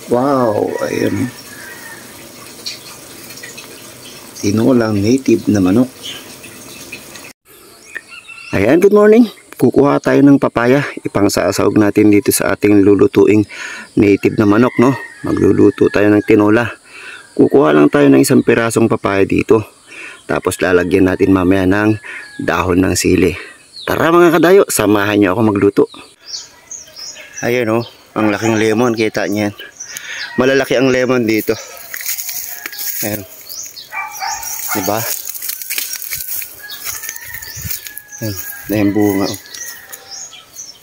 Wow, ayun. Tinolang native na manok. Ayan, good morning. Kukuha tayo ng papaya. Ipang-sasawag natin dito sa ating lulutuing native na manok, no? Magluluto tayo ng tinola. Kukuha lang tayo ng isang pirasong papaya dito. Tapos lalagyan natin mamaya ng dahon ng sili. Tara mga kadayo, samahan niyo ako magluto. Ayan, oh, ang laking lemon, kita niyan. Malalaki ang lemon dito. Ayan. Diba? Ayan. Ayan bunga.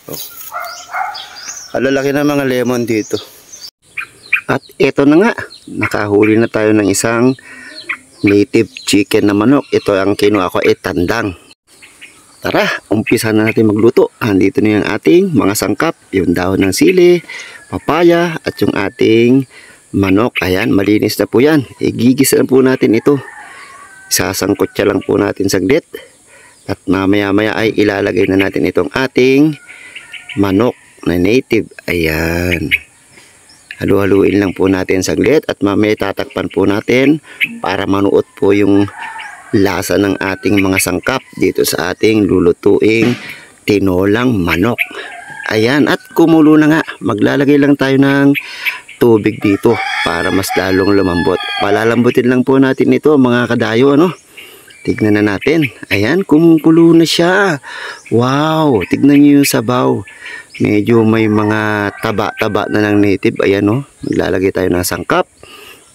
Oh. Alalaki na mga lemon dito. At ito na nga. Nakahuli na tayo ng isang native chicken na manok. Ito ang kinuha ko ay tandang. Tara, umpisa na natin magluto. Andito na yung ating mga sangkap. Yung dahon ng sili, papaya, at yung ating manok. Ayan, malinis na po yan. Igigisa na po natin ito. Sasangkot siya lang po natin saglit. At mamaya-maya ay ilalagay na natin itong ating manok na native. Ayan. Halu-haluin lang po natin saglit. At mamaya tatakpan po natin para manuot po yung lasa ng ating mga sangkap dito sa ating lulutuing tinolang manok. Ayan. At kumulo na nga. Maglalagay lang tayo ng tubig dito para mas lalong lumambot. Palalambutin lang po natin ito mga kadayo, ano? Tignan na natin. Ayan, kumukulo na siya. Wow, tignan niyo yung sabaw. Medyo may mga taba-taba na ng native. Ayan, oh. Maglalagay tayo ng sangkap.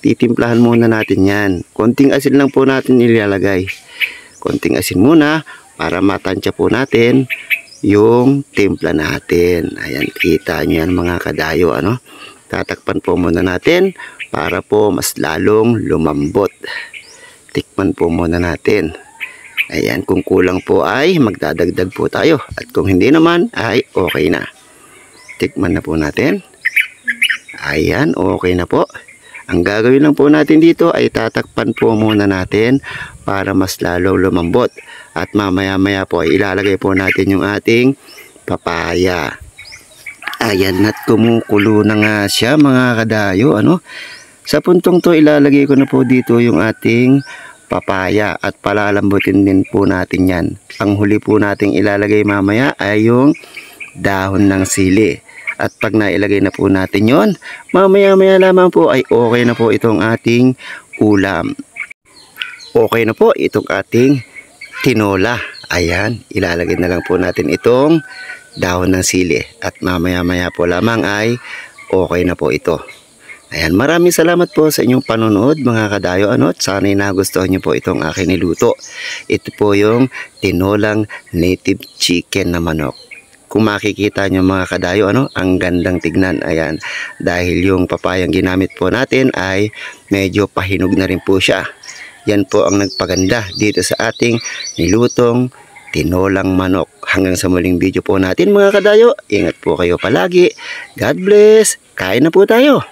Titimplahan muna natin yan. Konting asin lang po natin ilalagay. Konting asin muna para matansya po natin yung timpla natin. Ayan, kita niyo yan mga kadayo, ano? Tatakpan po muna natin para po mas lalong lumambot. Tikman po muna natin. Ayan, kung kulang po ay magdadagdag po tayo. At kung hindi naman ay okay na. Tikman na po natin. Ayan, okay na po. Ang gagawin lang po natin dito ay tatakpan po muna natin para mas lalong lumambot. At mamaya-maya po ay ilalagay po natin yung ating papaya. Ayan, at kumukulo na nga siya mga kadayo, ano? Sa puntong to ilalagay ko na po dito yung ating papaya at palalambutin din po natin yan. Ang huli po nating ilalagay mamaya ay yung dahon ng sili. At pag nailagay na po natin yon, mamaya-maya lamang po ay okay na po itong ating ulam. Okay na po itong ating tinola. Ayan, ilalagay na lang po natin itong dahon ng sili. At mamaya-maya po lamang ay okay na po ito. Ayan, maraming salamat po sa inyong panonood mga kadayo, ano, at sana'y nagustuhan niyo po itong aking niluto. Ito po yung tinolang native chicken na manok. Kung makikita niyo mga kadayo, ano, ang gandang tignan. Ayan, dahil yung papayang ginamit po natin ay medyo pahinog na rin po siya. Yan po ang nagpaganda dito sa ating nilutong tinolang manok. Hanggang sa muling video po natin mga kadayo. Ingat po kayo palagi. God bless. Kain na po tayo.